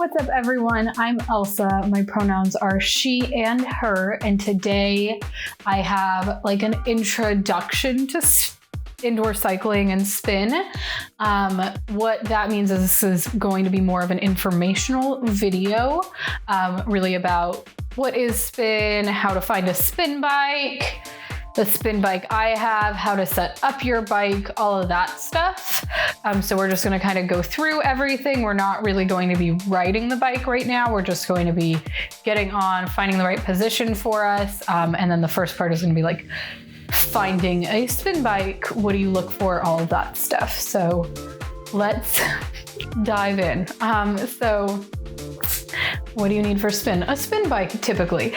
What's up, everyone? I'm Elsa. My pronouns are she and her, and today I have like an introduction to indoor cycling and spin. What that means is this is going to be more of an informational video, really about what is spin, how to find a spin bike, the spin bike I have, how to set up your bike, all of that stuff. So we're just going to kind of go through everything. We're not really going to be riding the bike right now. We're just going to be getting on, finding the right position for us. And then the first part is going to be like finding a spin bike. What do you look for? All of that stuff. So let's dive in. So what do you need for spin? A spin bike, typically.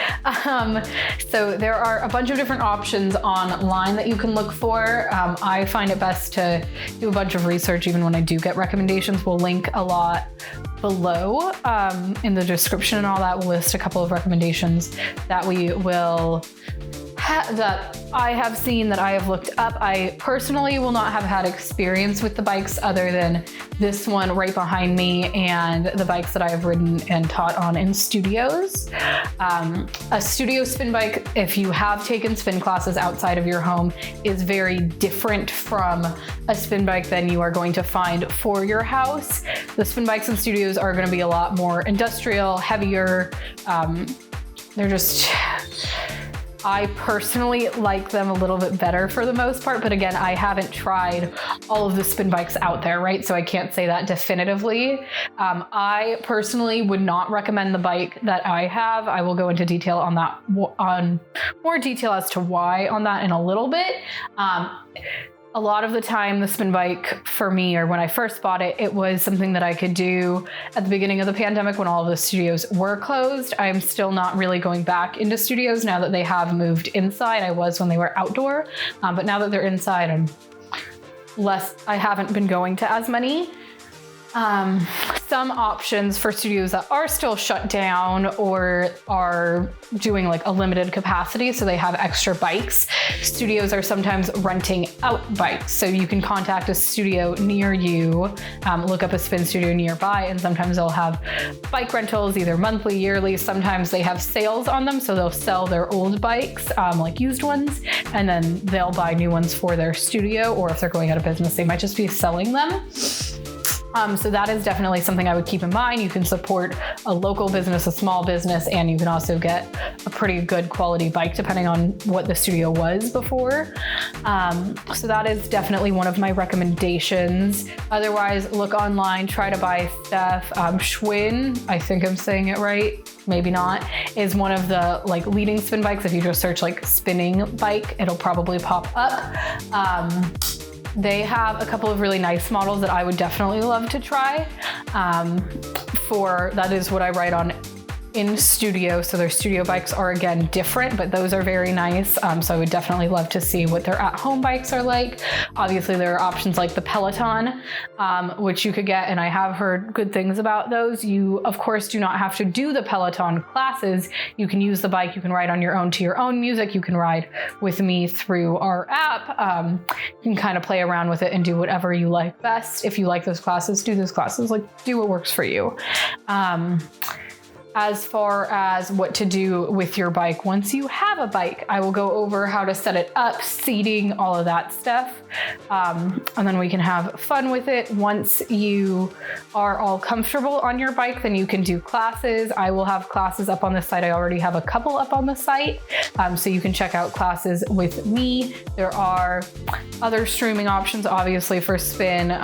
So there are a bunch of different options online that you can look for. I find it best to do a bunch of research even when I do get recommendations. We'll link a lot below in the description and all that. We'll list a couple of recommendations that we will that I have seen, that I have looked up. I personally will not have had experience with the bikes other than this one right behind me and the bikes that I have ridden and taught on in studios. A studio spin bike, if you have taken spin classes outside of your home, is very different from a spin bike than you are going to find for your house. The spin bikes in studios are going to be a lot more industrial, heavier. They're just... I personally like them a little bit better for the most part, but again, I haven't tried all of the spin bikes out there, right? So I can't say that definitively. I personally would not recommend the bike that I have. I will go into detail on that, on more detail as to why on that in a little bit. A lot of the time, the spin bike for me, or when I first bought it, it was something that I could do at the beginning of the pandemic when all of the studios were closed. I'm still not really going back into studios now that they have moved inside. I was when they were outdoor, but now that they're inside, I haven't been going to as many. Some options for studios that are still shut down or are doing like a limited capacity, so they have extra bikes. Studios are sometimes renting out bikes, so you can contact a studio near you, look up a spin studio nearby, and sometimes they'll have bike rentals, either monthly, yearly. Sometimes they have sales on them, so they'll sell their old bikes, like used ones, and then they'll buy new ones for their studio, or if they're going out of business, they might just be selling them. So that is definitely something I would keep in mind. You can support a local business, a small business, and you can also get a pretty good quality bike depending on what the studio was before. So that is definitely one of my recommendations. Otherwise, look online, try to buy stuff. Joyn, I think I'm saying it right, maybe not, is one of the like leading spin bikes. If you just search like spinning bike, it'll probably pop up. They have a couple of really nice models that I would definitely love to try. That is what I ride on in studio. So their studio bikes are again different, but those are very nice. So I would definitely love to see what their at-home bikes are like. Obviously there are options like the Peloton, which you could get, and I have heard good things about those. You of course do not have to do the Peloton classes. You can use the bike, you can ride on your own to your own music. You can ride with me through our app. You can kind of play around with it and do whatever you like best. If you like those classes, do those classes, like do what works for you. As far as what to do with your bike once you have a bike, I will go over how to set it up, seating, all of that stuff. And then we can have fun with it. Once you are all comfortable on your bike, then you can do classes. I will have classes up on the site. I already have a couple up on the site. So you can check out classes with me. There are other streaming options, obviously, for spin.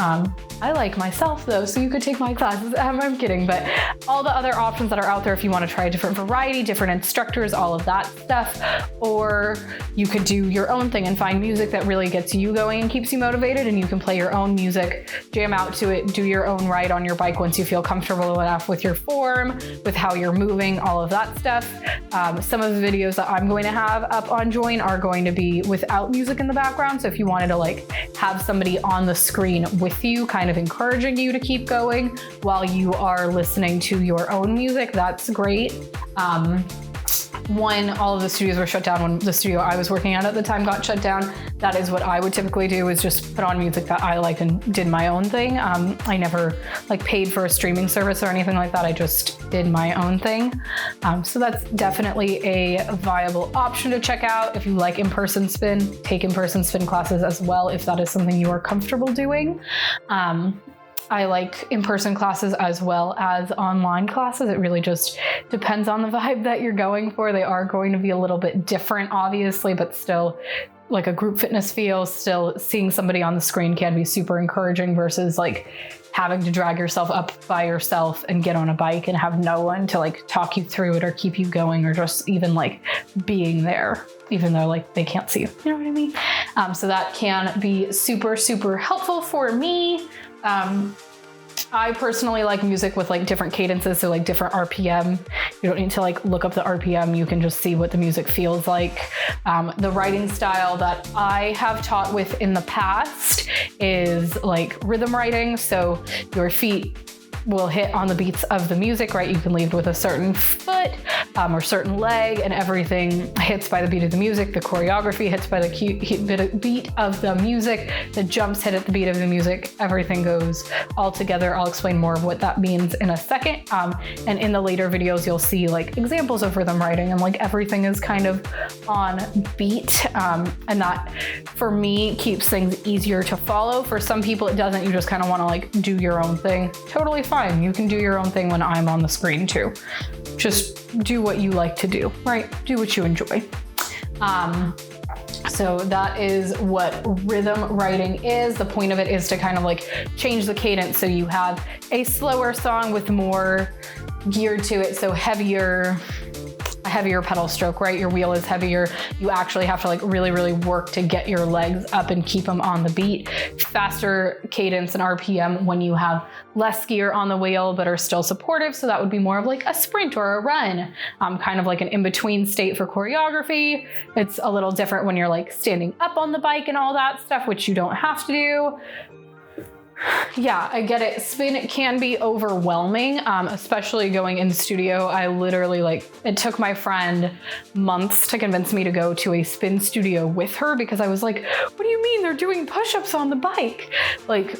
I like myself though, so you could take my classes. I'm kidding, but all the other options that are out there if you want to try a different variety, different instructors, all of that stuff. Or you could do your own thing and find music that really gets you going and keeps you motivated, and you can play your own music, jam out to it, do your own ride on your bike once you feel comfortable enough with your form, with how you're moving, all of that stuff. Some of the videos that I'm going to have up on Joyn are going to be without music in the background. So if you wanted to like have somebody on the screen with you, kind of encouraging you to keep going while you are listening to your own music, that's great. when all of the studios were shut down, when the studio I was working at the time got shut down, that is what I would typically do, is just put on music that I like and did my own thing. I never like paid for a streaming service or anything like that. I just did my own thing. So that's definitely a viable option to check out. If you like in-person spin, take in-person spin classes as well, if that is something you are comfortable doing. I like in-person classes as well as online classes. It really just depends on the vibe that you're going for. They are going to be a little bit different, obviously, but still like a group fitness feel. Still seeing somebody on the screen can be super encouraging versus like having to drag yourself up by yourself and get on a bike and have no one to like talk you through it or keep you going, or just even like being there, even though like they can't see you. You know what I mean? So that can be super, super helpful for me. I personally like music with like different cadences, so like different RPM. You don't need to like look up the RPM. You can just see what the music feels like. The writing style that I have taught with in the past is like rhythm writing. So your feet will hit on the beats of the music, right? You can lead with a certain foot or certain leg, and everything hits by the beat of the music. The choreography hits by the beat of the music. The jumps hit at the beat of the music. Everything goes all together. I'll explain more of what that means in a second. And in the later videos, you'll see like examples of rhythm writing, and like everything is kind of on beat. And that for me keeps things easier to follow. For some people it doesn't. You just kind of want to like do your own thing. Totally fine. You can do your own thing when I'm on the screen too. Just do what you like to do, right? Do what you enjoy. So that is what rhythm writing is. The point of it is to kind of like change the cadence. So you have a slower song with more gear to it. So a heavier pedal stroke, right? Your wheel is heavier. You actually have to like really, really work to get your legs up and keep them on the beat. Faster cadence and RPM when you have less gear on the wheel, but are still supportive. So that would be more of like a sprint or a run, kind of like an in-between state for choreography. It's a little different when you're like standing up on the bike and all that stuff, which you don't have to do. Yeah, I get it. Spin can be overwhelming, especially going in studio. I literally it took my friend months to convince me to go to a spin studio with her, because I was like, what do you mean they're doing push-ups on the bike? Like,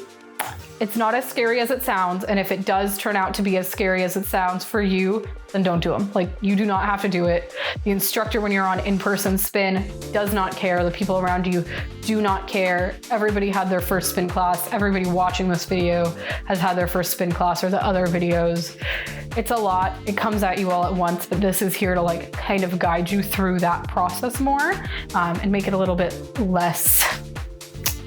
it's not as scary as it sounds. And if it does turn out to be as scary as it sounds for you, then don't do them. Like, you do not have to do it. The instructor, when you're on in-person spin, does not care. The people around you do not care. Everybody had their first spin class. Everybody watching this video has had their first spin class or the other videos. It's a lot. It comes at you all at once, but this is here to like kind of guide you through that process more, and make it a little bit less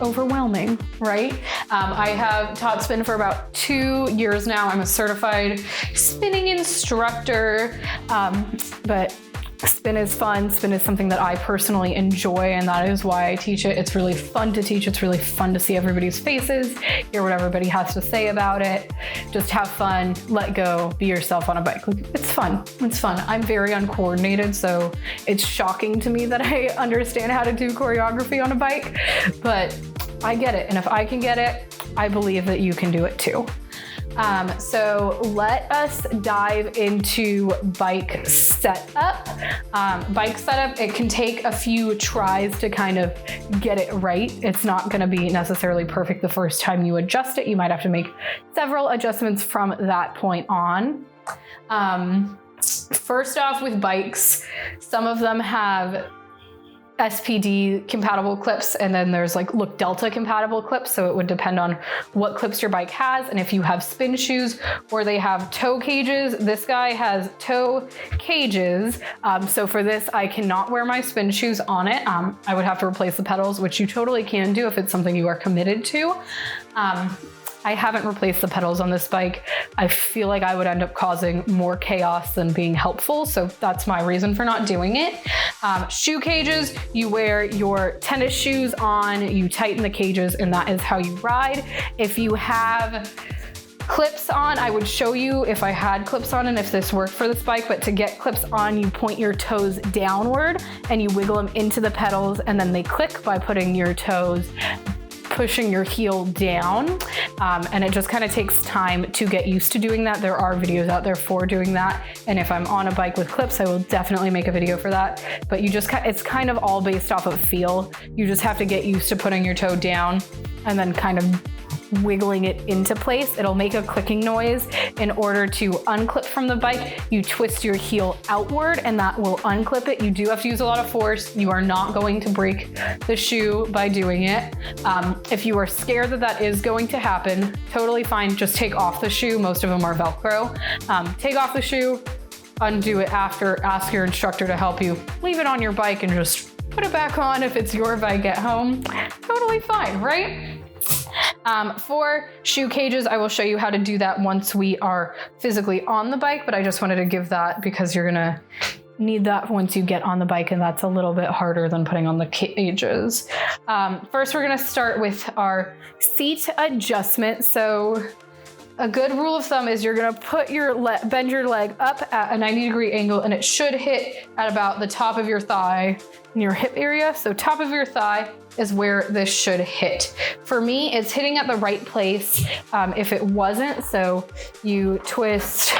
overwhelming, right? I have taught spin for about 2 years now. I'm a certified spinning instructor, but spin is fun. Spin is something that I personally enjoy, and that is why I teach it. It's really fun to teach. It's really fun to see everybody's faces, hear what everybody has to say about it. Just have fun, let go, be yourself on a bike. It's fun. It's fun. I'm very uncoordinated, so it's shocking to me that I understand how to do choreography on a bike, but I get it. And if I can get it, I believe that you can do it too. So let us dive into bike setup. Bike setup, it can take a few tries to kind of get it right. It's not going to be necessarily perfect the first time you adjust it. You might have to make several adjustments from that point on. First off, with bikes, some of them have SPD compatible clips, and then there's like Look Delta compatible clips. So it would depend on what clips your bike has, and if you have spin shoes or they have toe cages. This guy has toe cages. So for this, I cannot wear my spin shoes on it. I would have to replace the pedals, which you totally can do if it's something you are committed to. I haven't replaced the pedals on this bike. I feel like I would end up causing more chaos than being helpful. So that's my reason for not doing it. Shoe cages, you wear your tennis shoes on, you tighten the cages, and that is how you ride. If you have clips on, I would show you if I had clips on and if this worked for this bike, but to get clips on, you point your toes downward and you wiggle them into the pedals, and then they click by putting your toes pushing your heel down. And it just kind of takes time to get used to doing that. There are videos out there for doing that. And if I'm on a bike with clips, I will definitely make a video for that. But it's kind of all based off of feel. You just have to get used to putting your toe down and then kind of wiggling it into place. It'll make a clicking noise. In order to unclip from the bike, you twist your heel outward and that will unclip it. You do have to use a lot of force. You are not going to break the shoe by doing it. If you are scared that that is going to happen, totally fine. Just take off the shoe. Most of them are Velcro. Take off the shoe, undo it after, ask your instructor to help you. Leave it on your bike and just put it back on if it's your bike at home. Totally fine, right? For shoe cages, I will show you how to do that once we are physically on the bike, but I just wanted to give that because you're gonna need that once you get on the bike, and that's a little bit harder than putting on the cages. First, we're gonna start with our seat adjustment. So a good rule of thumb is you're gonna put bend your leg up at a 90-degree angle, and it should hit at about the top of your thigh in your hip area. So top of your thigh is where this should hit. For me, it's hitting at the right place. If it wasn't, so you twist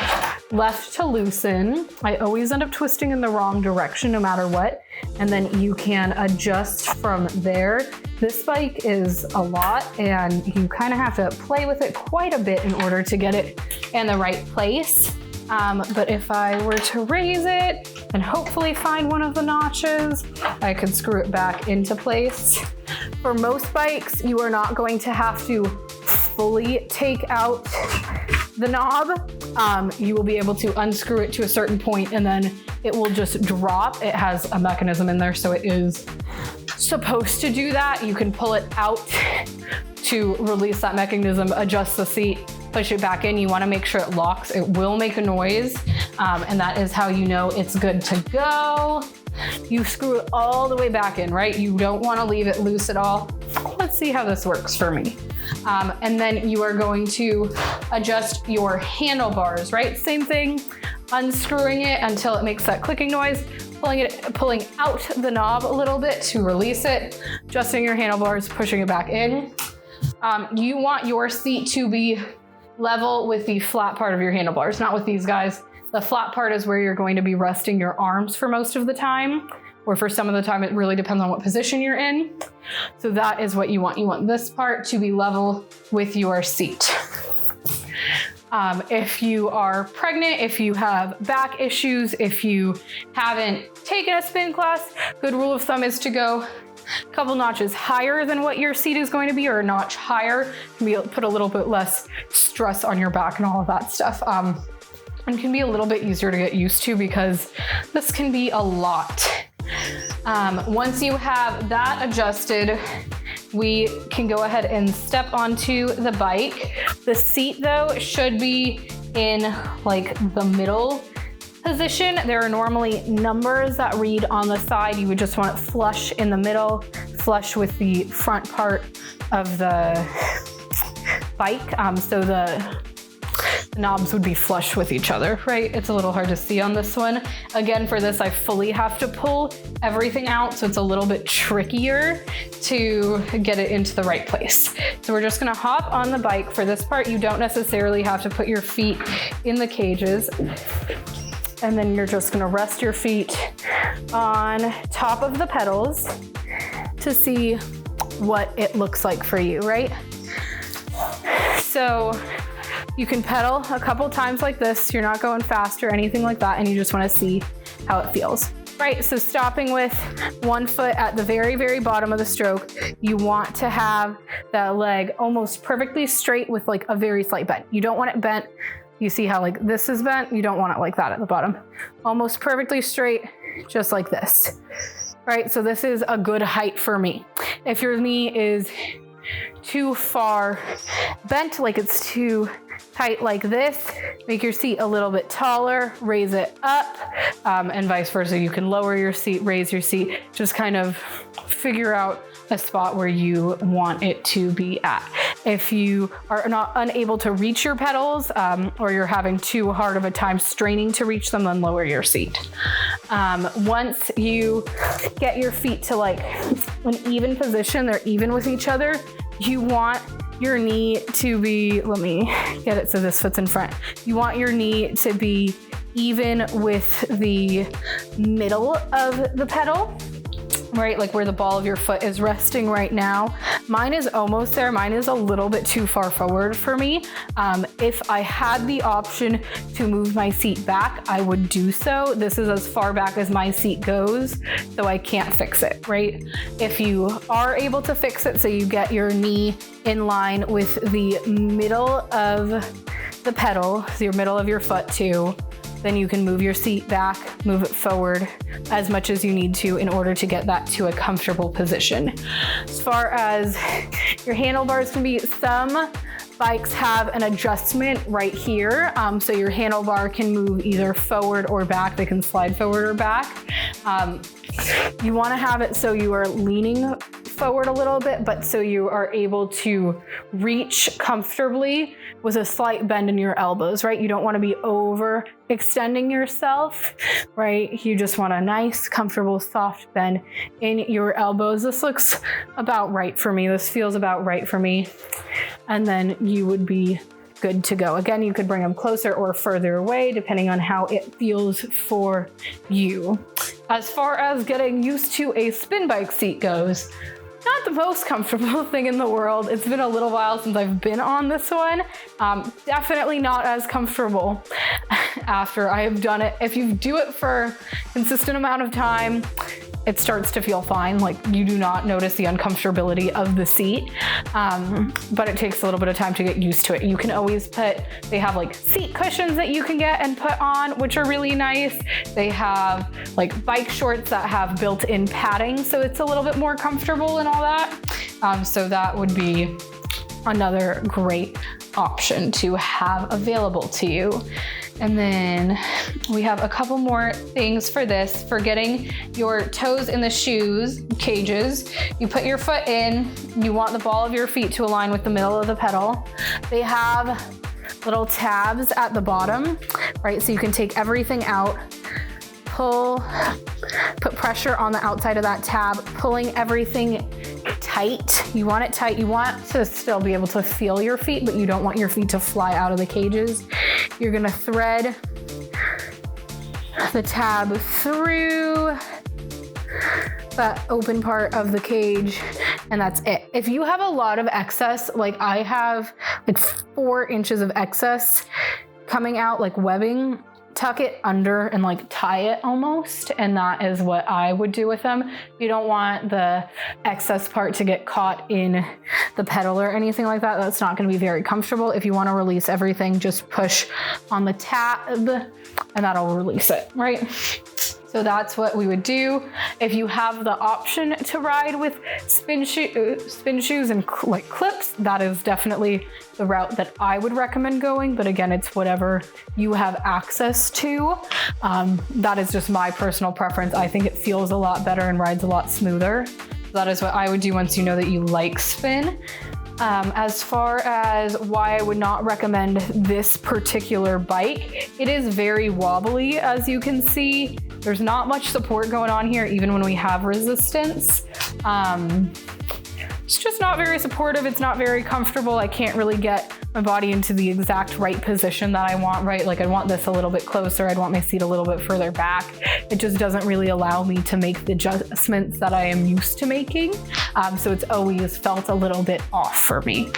left to loosen. I always end up twisting in the wrong direction no matter what. And then you can adjust from there. This bike is a lot and you kind of have to play with it quite a bit in order to get it in the right place. But if I were to raise it and hopefully find one of the notches, I could screw it back into place. For most bikes, you are not going to have to fully take out the knob. You will be able to unscrew it to a certain point and then it will just drop. It has a mechanism in there, so it is supposed to do that. You can pull it out to release that mechanism, adjust the seat, push it back in. You want to make sure it locks. It will make a noise, and that is how you know it's good to go. You screw it all the way back in, right? You don't want to leave it loose at all. Let's see how this works for me. And then you are going to adjust your handlebars, right? Same thing, unscrewing it until it makes that clicking noise, pulling out the knob a little bit to release it, adjusting your handlebars, pushing it back in. You want your seat to be level with the flat part of your handlebars, not with these guys. The flat part is where you're going to be resting your arms for most of the time, or for some of the time, it really depends on what position you're in. So that is what you want. You want this part to be level with your seat. If you are pregnant, if you have back issues, if you haven't taken a spin class, good rule of thumb is to go a couple notches higher than what your seat is going to be, or a notch higher. You can put a little bit less stress on your back and all of that stuff. And can be a little bit easier to get used to because this can be a lot. Once you have that adjusted, we can go ahead and step onto the bike. The seat though should be in like the middle position. There are normally numbers that read on the side. You would just want it flush in the middle, flush with the front part of the bike. So the knobs would be flush with each other, right? It's a little hard to see on this one. Again, for this, I fully have to pull everything out, so it's a little bit trickier to get it into the right place. So we're just gonna hop on the bike. For this part, you don't necessarily have to put your feet in the cages. And then you're just gonna rest your feet on top of the pedals to see what it looks like for you, right? So you can pedal a couple times like this. You're not going fast or anything like that, and you just wanna see how it feels. Right, so stopping with one foot at the very, very bottom of the stroke, you want to have that leg almost perfectly straight with like a very slight bend. You don't want it bent. You see how like this is bent? You don't want it like that at the bottom. Almost perfectly straight, just like this. Right, so this is a good height for me. If your knee is too far bent, like it's too tight like this, make your seat a little bit taller, raise it up, and vice versa. You can lower your seat, raise your seat, just kind of figure out a spot where you want it to be at. If you are unable to reach your pedals, or you're having too hard of a time straining to reach them, then lower your seat. Once you get your feet to like an even position, they're even with each other, you want your knee to be, let me get it so this fits in front. You want your knee to be even with the middle of the pedal, right? Like where the ball of your foot is resting right now. Mine is almost there. Mine is a little bit too far forward for me. If I had the option to move my seat back, I would do so. This is as far back as my seat goes, so I can't fix it, right? If you are able to fix it so you get your knee in line with the middle of the pedal, so your middle of your foot too, then you can move your seat back, move it forward as much as you need to in order to get that to a comfortable position. As far as your handlebars can be, some bikes have an adjustment right here. So your handlebar can move either forward or back. They can slide forward or back. You wanna have it so you are leaning forward a little bit, but so you are able to reach comfortably with a slight bend in your elbows, right? You don't want to be over extending yourself, right? You just want a nice, comfortable, soft bend in your elbows. This looks about right for me. This feels about right for me. And then you would be good to go. Again, you could bring them closer or further away, depending on how it feels for you. As far as getting used to a spin bike seat goes, not the most comfortable thing in the world. It's been a little while since I've been on this one. Definitely not as comfortable after I have done it. If you do it for a consistent amount of time, it starts to feel fine. Like you do not notice the uncomfortability of the seat, but it takes a little bit of time to get used to it. You can always they have like seat cushions that you can get and put on, which are really nice. They have like bike shorts that have built-in padding, so it's a little bit more comfortable and all that. So that would be another great option to have available to you. And then we have a couple more things for this. For getting your toes in the shoes cages, you put your foot in, you want the ball of your feet to align with the middle of the pedal. They have little tabs at the bottom, right? So you can take everything out, put pressure on the outside of that tab, pulling everything tight. You want it tight. You want to still be able to feel your feet, but you don't want your feet to fly out of the cages. You're gonna thread the tab through that open part of the cage, and that's it. If you have a lot of excess, like I have like 4 inches of excess coming out like webbing, tuck it under and like tie it almost, and that is what I would do with them. You don't want the excess part to get caught in the pedal or anything like that. That's not going to be very comfortable. If you want to release everything, just push on the tab and that'll release it, right? So that's what we would do. If you have the option to ride with spin shoes and like clips, that is definitely the route that I would recommend going. But again, it's whatever you have access to. That is just my personal preference. I think it feels a lot better and rides a lot smoother. That is what I would do once you know that you like spin. As far as why I would not recommend this particular bike, it is very wobbly, as you can see. There's not much support going on here, even when we have resistance. It's just not very supportive. It's not very comfortable. I can't really get my body into the exact right position that I want, right? Like I'd want this a little bit closer. I'd want my seat a little bit further back. It just doesn't really allow me to make the adjustments that I am used to making. So it's always felt a little bit off for me.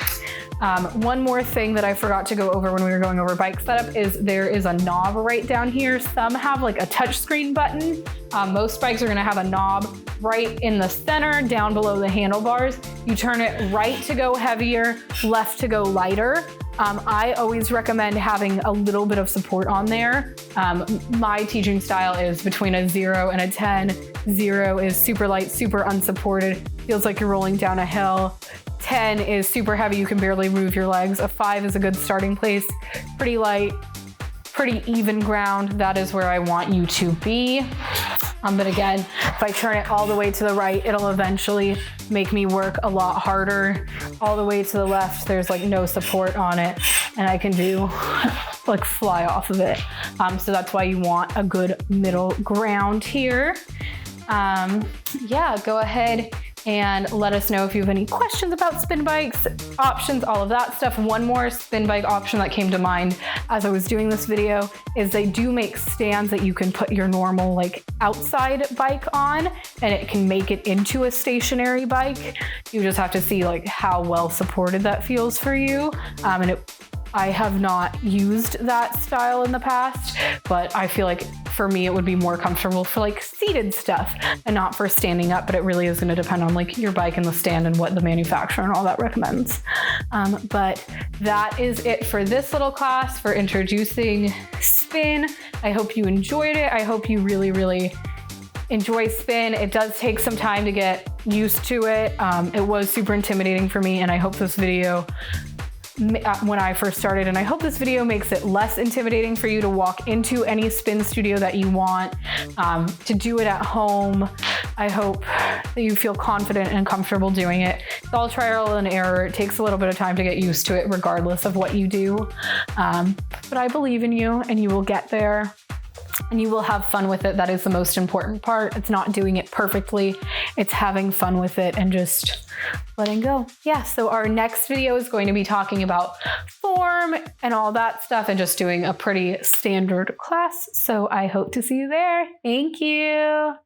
One more thing that I forgot to go over when we were going over bike setup is there is a knob right down here. Some have like a touchscreen button. Most bikes are gonna have a knob right in the center down below the handlebars. You turn it right to go heavier, left to go lighter. I always recommend having a little bit of support on there. My teaching style is between a 0 and a 10. 0 is super light, super unsupported, feels like you're rolling down a hill. 10 is super heavy, you can barely move your legs. A 5 is a good starting place, pretty light, pretty even ground. That is where I want you to be. But again, if I turn it all the way to the right, it'll eventually make me work a lot harder. All the way to the left, there's like no support on it, and I can do like fly off of it. So that's why you want a good middle ground here. Yeah, go ahead and let us know if you have any questions about spin bikes, options, all of that stuff. One more spin bike option that came to mind as I was doing this video is they do make stands that you can put your normal like outside bike on, and it can make it into a stationary bike. You just have to see like how well supported that feels for you. I have not used that style in the past, but I feel like for me, it would be more comfortable for like seated stuff and not for standing up, but it really is going to depend on like your bike and the stand and what the manufacturer and all that recommends. But that is it for this little class for introducing spin. I hope you enjoyed it. I hope you really, really enjoy spin. It does take some time to get used to it. It was super intimidating for me, and I hope this video when I first started, and I hope this video makes it less intimidating for you to walk into any spin studio that you want, to do it at home. I hope that you feel confident and comfortable doing it. It's all trial and error. It takes a little bit of time to get used to it regardless of what you do. But I believe in you, and you will get there. And you will have fun with it. That is the most important part. It's not doing it perfectly. It's having fun with it and just letting go. Yeah, so our next video is going to be talking about form and all that stuff and just doing a pretty standard class. So I hope to see you there. Thank you.